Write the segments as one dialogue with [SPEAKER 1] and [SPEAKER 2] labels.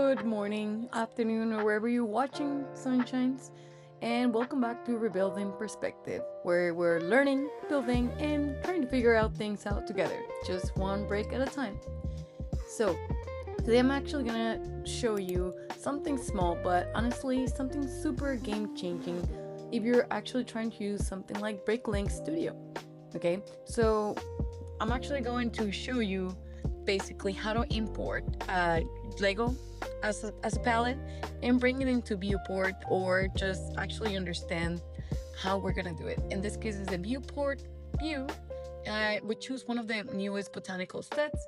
[SPEAKER 1] Good morning, afternoon, or wherever you're watching Sunshines, and welcome back to Rebuilding Perspective, where we're learning, building, and trying to figure out things out together, just one break at a time. So, today I'm actually gonna show you something small, but honestly, something super game changing if you're actually trying to use something like BrickLink Studio. Okay, so I'm actually going to show you basically how to import Lego as a palette and bring it into viewport, or just actually understand how we're gonna do it. In this case, is the viewport view. We choose one of the newest botanical sets.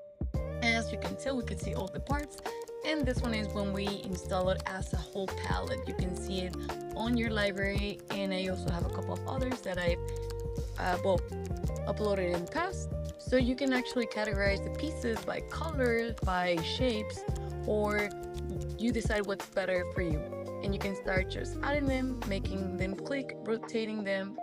[SPEAKER 1] As you can tell, we can see all the parts, and this one is when we install it as a whole palette. You can see it on your library, and I also have a couple of others that I've uploaded in the past. So you can actually categorize the pieces by colors, by shapes, or you decide what's better for you. And you can start just adding them, making them click, rotating them.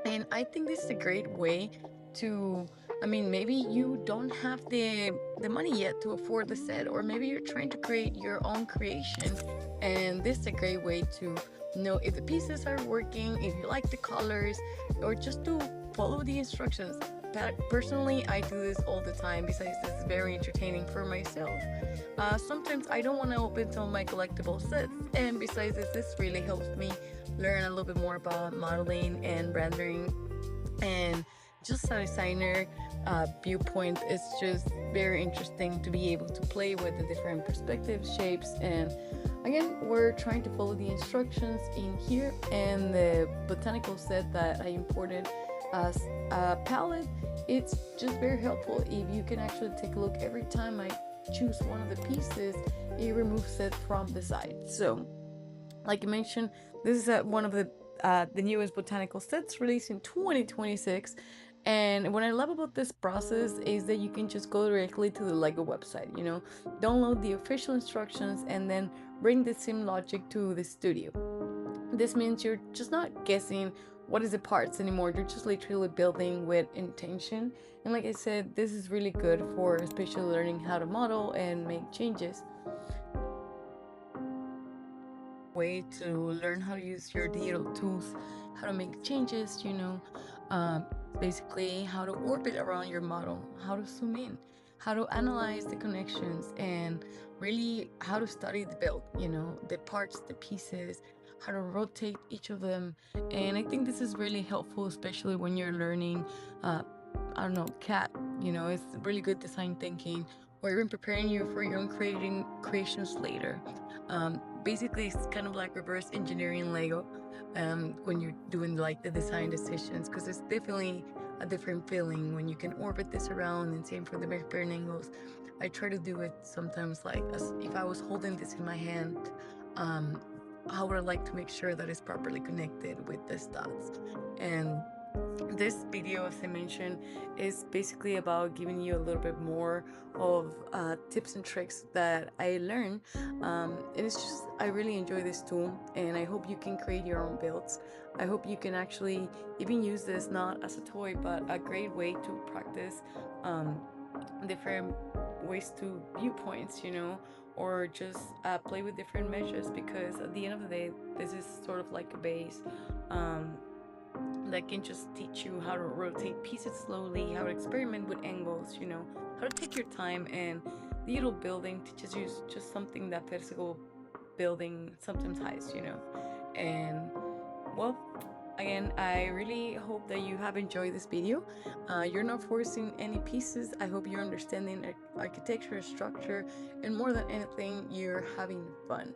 [SPEAKER 1] And I think this is a great way to, maybe you don't have the money yet to afford the set, or maybe you're trying to create your own creation. And this is a great way to know if the pieces are working, if you like the colors, or just to follow the instructions. Personally, I do this all the time. Besides, this is very entertaining for myself. Sometimes I don't want to open some of my collectible sets, and besides this really helps me learn a little bit more about modeling and rendering. And just a designer viewpoint, it's just very interesting to be able to play with the different perspectives, shapes, and again, we're trying to follow the instructions in here. And the botanical set that I imported as a palette, it's just very helpful if you can actually take a look. Every time I choose one of the pieces, it removes it from the side. So like I mentioned, this is one of the newest botanical sets released in 2026. And what I love about this process is that you can just go directly to the LEGO website, download the official instructions, and then bring the sim logic to the studio. This means you're just not guessing what is the parts anymore. You're just literally building with intention. And like I said, this is really good for especially learning how to model and make changes. Way to learn how to use your digital tools, how to make changes, um, basically how to orbit around your model, how to zoom in, how to analyze the connections, and really how to study the build, the parts, the pieces, how to rotate each of them. And I think this is really helpful, especially when you're learning, I don't know, CAD. It's really good design thinking, or even preparing you for your own creations later. Basically, it's kind of like reverse engineering Lego when you're doing like the design decisions, because it's definitely a different feeling when you can orbit this around. And same for the measuring angles. I try to do it sometimes like as if I was holding this in my hand. How would I like to make sure that it's properly connected with the dots? And this video, as I mentioned, is basically about giving you a little bit more of tips and tricks that I learned. And it's just, I really enjoy this tool, and I hope you can create your own builds. I hope you can actually even use this not as a toy, but a great way to practice um, different ways to viewpoints, or just play with different measures, because at the end of the day, this is sort of like a base. That can just teach you how to rotate pieces slowly, how to experiment with angles, how to take your time. And digital building teaches you just something that physical building sometimes hides, And well, again, I really hope that you have enjoyed this video. You're not forcing any pieces. I hope you're understanding architecture, structure, and more than anything, you're having fun.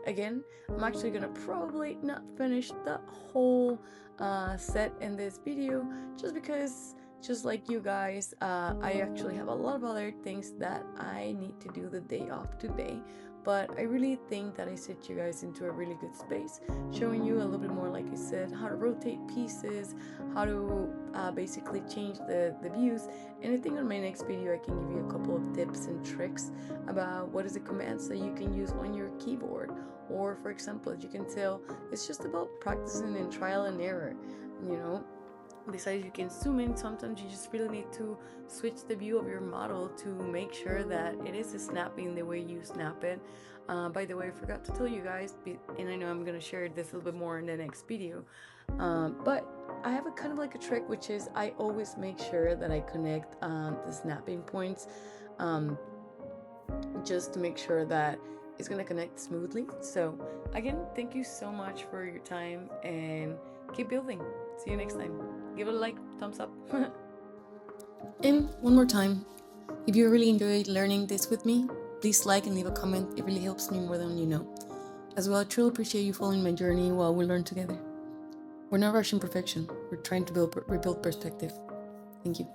[SPEAKER 1] Again, I'm actually gonna probably not finish the whole set in this video, just because, just like you guys, I actually have a lot of other things that I need to do the day off today. But I really think that I set you guys into a really good space, showing you a little bit more, like I said, how to rotate pieces, how to basically change the views. And I think on my next video I can give you a couple of tips and tricks about what is the commands that you can use on your keyboard. Or for example, as you can tell, it's just about practicing and trial and error, you know Besides, you can zoom in. Sometimes you just really need to switch the view of your model to make sure that it is snapping the way you snap it. By the way, I forgot to tell you guys, and I know I'm gonna share this a little bit more in the next video, but I have a kind of like a trick, which is I always make sure that I connect the snapping points, just to make sure that it's gonna connect smoothly. So again, thank you so much for your time, and keep building. See you next time. Give it a like, thumbs up. And one more time, if you really enjoyed learning this with me, please like and leave a comment. It really helps me more than you know. As well, I truly appreciate you following my journey while we learn together. We're not rushing perfection. We're trying to rebuild perspective. Thank you.